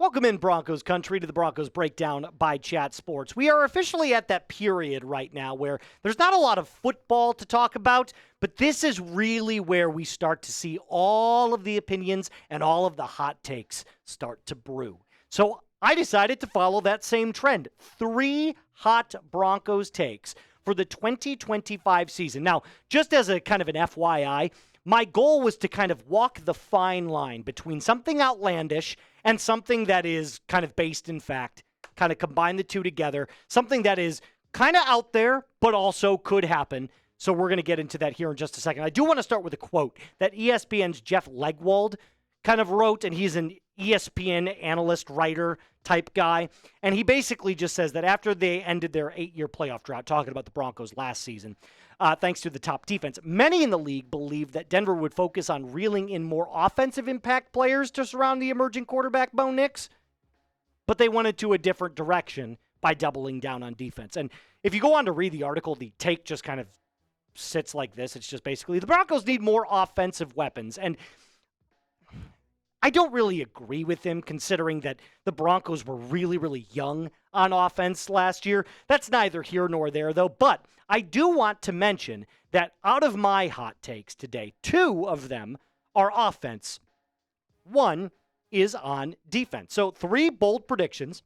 Welcome in, Broncos country, to the Broncos Breakdown by Chat Sports. We are officially at that period right now where there's not a lot of football to talk about, but this is really where we start to see all of the opinions and all of the hot takes start to brew. So I decided to follow that same trend. 3 hot Broncos takes for the 2025 season. Now, just as a kind of an FYI, my goal was to kind of walk the fine line between something outlandish and something that is kind of based in fact, kind of combine the two together, something that is kind of out there, but also could happen. So we're going to get into that here in just a second. I do want to start with a quote that ESPN's Jeff Legwold kind of wrote, and he's an ESPN analyst, writer type guy. And he basically just says that after they ended their 8-year playoff drought, talking about the Broncos last season, thanks to the top defense, many in the league believed that Denver would focus on reeling in more offensive impact players to surround the emerging quarterback, Bo Nix. But they went into a different direction by doubling down on defense. And if you go on to read the article, the take just kind of sits like this. It's just basically the Broncos need more offensive weapons. And I don't really agree with him, considering that the Broncos were really, really young on offense last year. That's neither here nor there, though. But I do want to mention that out of my hot takes today, 2 of them are offense. 1 is on defense. So 3 bold predictions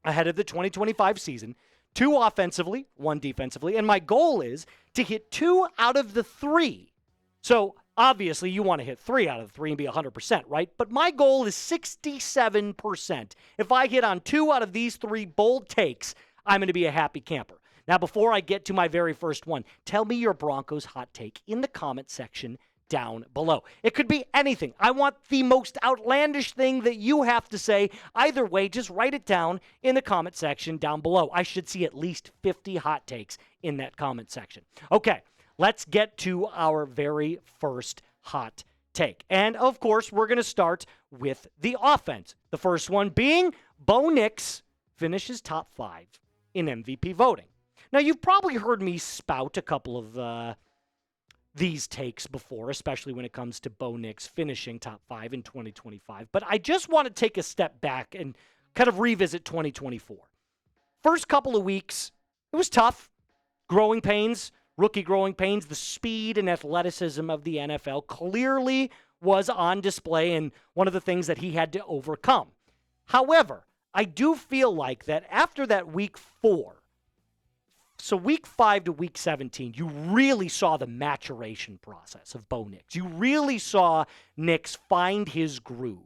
ahead of the 2025 season. 2 offensively, 1 defensively. And my goal is to hit 2 out of the 3. So obviously, you want to hit 3 out of the 3 and be 100%, right? But my goal is 67%. If I hit on 2 out of these 3 bold takes, I'm going to be a happy camper. Now, before I get to my very first one, tell me your Broncos hot take in the comment section down below. It could be anything. I want the most outlandish thing that you have to say. Either way, just write it down in the comment section down below. I should see at least 50 hot takes in that comment section. Okay. Let's get to our very first hot take. And, of course, we're going to start with the offense. The first one being Bo Nix finishes top 5 in MVP voting. Now, you've probably heard me spout a couple of these takes before, especially when it comes to Bo Nix finishing top 5 in 2025. But I just want to take a step back and kind of revisit 2024. First couple of weeks, it was tough. Growing pains. Rookie growing pains, the speed and athleticism of the NFL clearly was on display and one of the things that he had to overcome. However, I do feel like that after that week 4, so week 5 to week 17, you really saw the maturation process of Bo Nix. You really saw Nix find his groove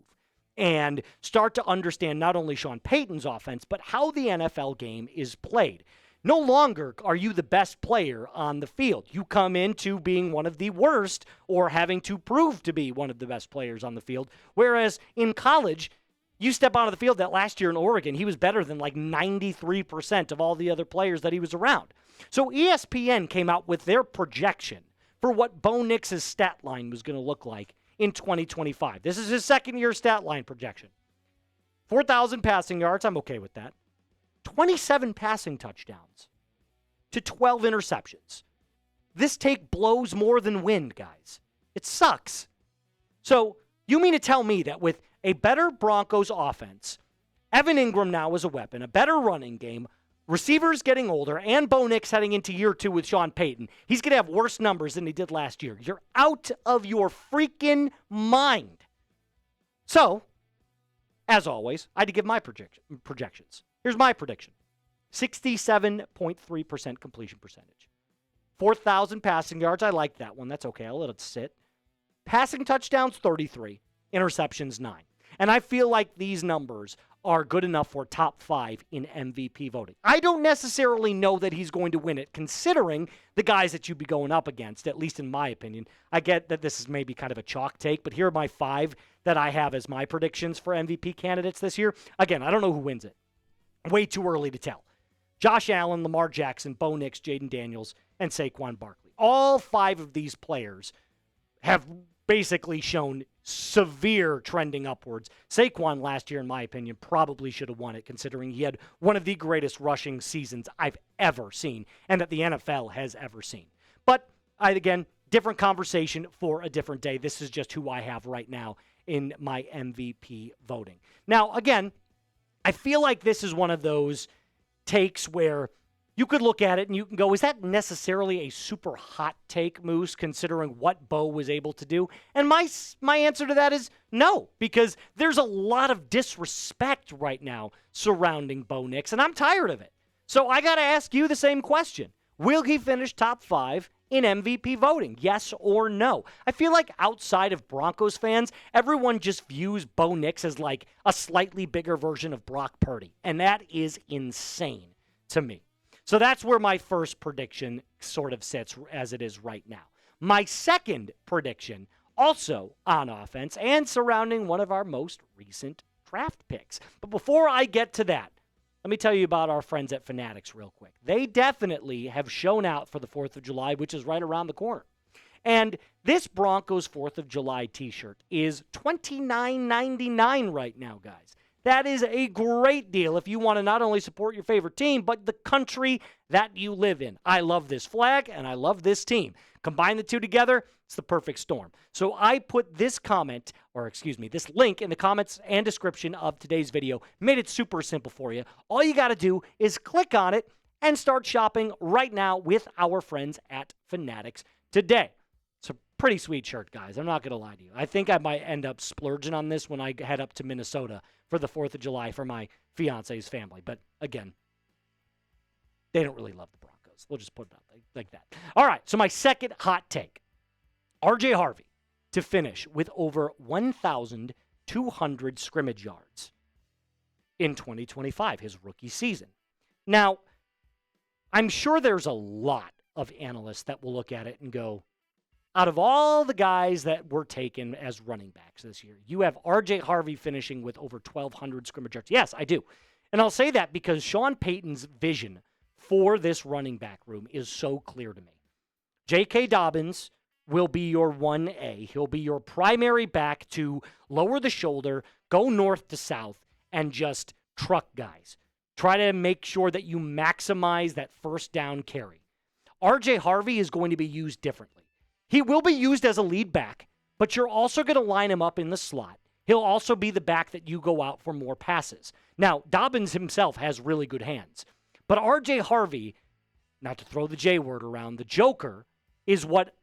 and start to understand not only Sean Payton's offense, but how the NFL game is played. No longer are you the best player on the field. You come into being one of the worst or having to prove to be one of the best players on the field. Whereas in college, you step onto the field. That last year in Oregon, he was better than like 93% of all the other players that he was around. So ESPN came out with their projection for what Bo Nix's stat line was going to look like in 2025. This is his second-year stat line projection. 4,000 passing yards. I'm okay with that. 27 passing touchdowns to 12 interceptions. This take blows more than wind, guys. It sucks. So you mean to tell me that with a better Broncos offense, Evan Ingram now is a weapon, a better running game, receivers getting older, and Bo Nix heading into year 2 with Sean Payton, he's going to have worse numbers than he did last year? You're out of your freaking mind. So, as always, I had to give my projections. Here's my prediction. 67.3% completion percentage. 4,000 passing yards. I like that one. That's okay. I'll let it sit. Passing touchdowns, 33. Interceptions, 9. And I feel like these numbers are good enough for top 5 in MVP voting. I don't necessarily know that he's going to win it, considering the guys that you'd be going up against, at least in my opinion. I get that this is maybe kind of a chalk take, but here are my 5 that I have as my predictions for MVP candidates this year. Again, I don't know who wins it. Way too early to tell. Josh Allen, Lamar Jackson, Bo Nix, Jaden Daniels, and Saquon Barkley. All 5 of these players have basically shown severe trending upwards. Saquon last year, in my opinion, probably should have won it, considering he had one of the greatest rushing seasons I've ever seen and that the NFL has ever seen. But, again, different conversation for a different day. This is just who I have right now in my MVP voting. Now, again, I feel like this is one of those takes where you could look at it and you can go, is that necessarily a super hot take, Moose, considering what Bo was able to do? And my answer to that is no, because there's a lot of disrespect right now surrounding Bo Nix, and I'm tired of it. So I got to ask you the same question. Will he finish top 5 in MVP voting? Yes or no? I feel like outside of Broncos fans, everyone just views Bo Nix as like a slightly bigger version of Brock Purdy, and that is insane to me. So that's where my first prediction sort of sits as it is right now. My second prediction, also on offense and surrounding one of our most recent draft picks. But before I get to that, let me tell you about our friends at Fanatics real quick. They definitely have shown out for the 4th of July, which is right around the corner. And this Broncos 4th of July t-shirt is $29.99 right now, guys. That is a great deal if you want to not only support your favorite team, but the country that you live in. I love this flag, and I love this team. Combine the two together, it's the perfect storm. So I put this this link in the comments and description of today's video. Made it super simple for you. All you got to do is click on it and start shopping right now with our friends at Fanatics today. It's a pretty sweet shirt, guys. I'm not going to lie to you. I think I might end up splurging on this when I head up to Minnesota for the 4th of July for my fiance's family. But again, they don't really love the Broncos. We'll just put it out like that. All right, so my second hot take. RJ Harvey to finish with over 1,200 scrimmage yards in 2025, his rookie season. Now, I'm sure there's a lot of analysts that will look at it and go, out of all the guys that were taken as running backs this year, you have RJ Harvey finishing with over 1,200 scrimmage yards. Yes, I do. And I'll say that because Sean Payton's vision for this running back room is so clear to me. J.K. Dobbins will be your 1A. He'll be your primary back to lower the shoulder, go north to south, and just truck guys. Try to make sure that you maximize that first down carry. RJ Harvey is going to be used differently. He will be used as a lead back, but you're also going to line him up in the slot. He'll also be the back that you go out for more passes. Now, Dobbins himself has really good hands, but RJ Harvey, not to throw the J word around, the Joker, is what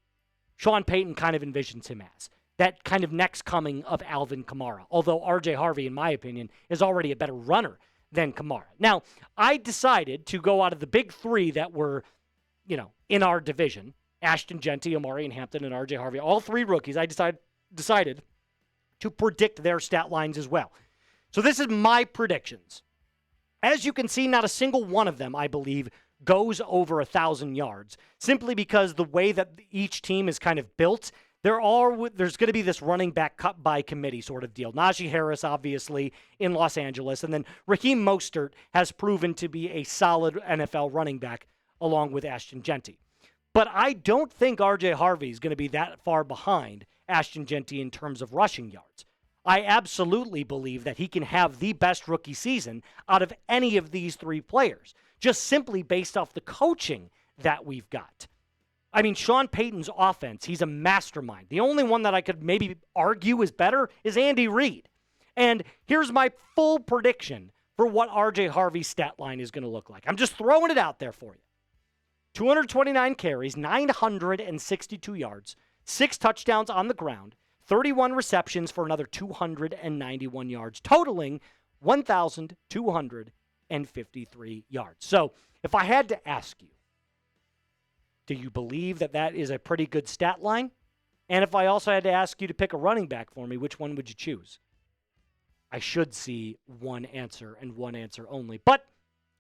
Sean Payton kind of envisions him as. That kind of next coming of Alvin Kamara, although RJ Harvey, in my opinion, is already a better runner than Kamara. Now, I decided to go out of the big three that were, in our division, Ashton Jeanty, Omarion Hampton, and RJ Harvey, all three rookies, I decided to predict their stat lines as well. So this is my predictions. As you can see, not a single one of them, I believe, goes over 1,000 yards, simply because the way that each team is kind of built, there's going to be this running back cut by committee sort of deal. Najee Harris, obviously, in Los Angeles, and then Raheem Mostert has proven to be a solid NFL running back along with Ashton Jeanty. But I don't think RJ Harvey is going to be that far behind Ashton Jeanty in terms of rushing yards. I absolutely believe that he can have the best rookie season out of any of these three players, just simply based off the coaching that we've got. I mean, Sean Payton's offense, he's a mastermind. The only one that I could maybe argue is better is Andy Reid. And here's my full prediction for what RJ Harvey's stat line is going to look like. I'm just throwing it out there for you. 229 carries, 962 yards, 6 touchdowns on the ground, 31 receptions for another 291 yards, totaling 1,253 yards. So if I had to ask you, do you believe that that is a pretty good stat line? And if I also had to ask you to pick a running back for me, which one would you choose? I should see one answer and one answer only. But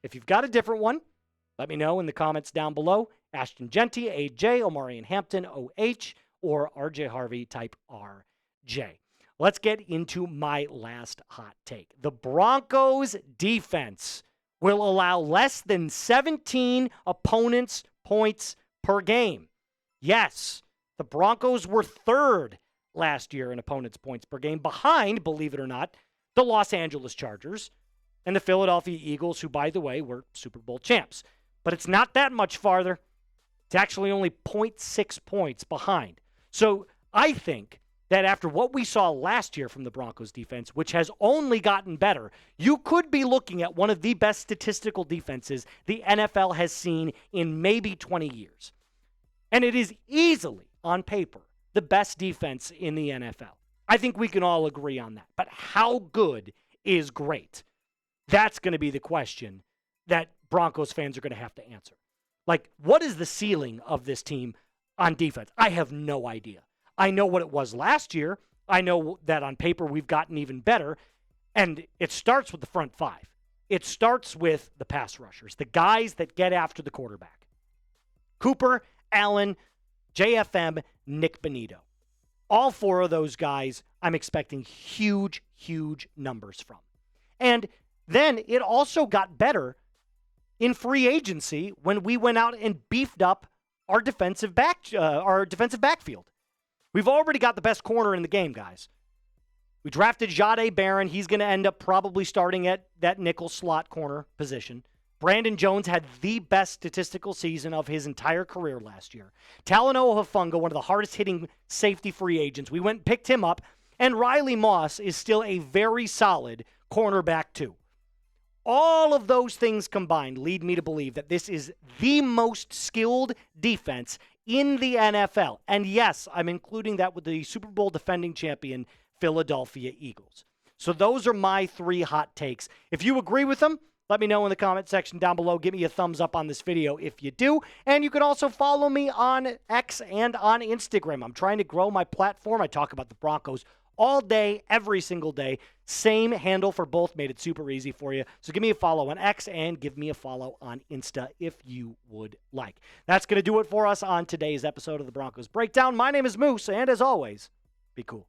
if you've got a different one, let me know in the comments down below. Ashton Jeanty, AJ, Omarion Hampton, OH, or RJ Harvey, type RJ. Let's get into my last hot take. The Broncos defense will allow less than 17 opponents' points per game. Yes, the Broncos were third last year in opponents' points per game, behind, believe it or not, the Los Angeles Chargers and the Philadelphia Eagles, who, by the way, were Super Bowl champs. But it's not that much farther. It's actually only 0.6 points behind. So I think that after what we saw last year from the Broncos defense, which has only gotten better, you could be looking at one of the best statistical defenses the NFL has seen in maybe 20 years. And it is easily, on paper, the best defense in the NFL. I think we can all agree on that. But how good is great? That's going to be the question that Broncos fans are going to have to answer. Like, what is the ceiling of this team on defense? I have no idea. I know what it was last year. I know that on paper we've gotten even better. And it starts with the front five. It starts with the pass rushers, the guys that get after the quarterback. Cooper, Allen, JFM, Nick Bonito. All four of those guys I'm expecting huge, huge numbers from. And then it also got better in free agency when we went out and beefed up our defensive backfield. We've already got the best corner in the game, guys. We drafted Jahdae Barron. He's going to end up probably starting at that nickel slot corner position. Brandon Jones had the best statistical season of his entire career last year. Talanoa Hufanga, one of the hardest hitting safety free agents. We went and picked him up. And Riley Moss is still a very solid cornerback too. All of those things combined lead me to believe that this is the most skilled defense in the NFL. And yes, I'm including that with the Super Bowl defending champion Philadelphia Eagles. So those are my three hot takes. If you agree with them, let me know in the comment section down below. Give me a thumbs up on this video if you do. And you can also follow me on X and on Instagram. I'm trying to grow my platform. I talk about the Broncos all day, every single day. Same handle for both. Made it super easy for you. So give me a follow on X and give me a follow on Insta if you would like. That's going to do it for us on today's episode of the Broncos Breakdown. My name is Moose, and as always, be cool.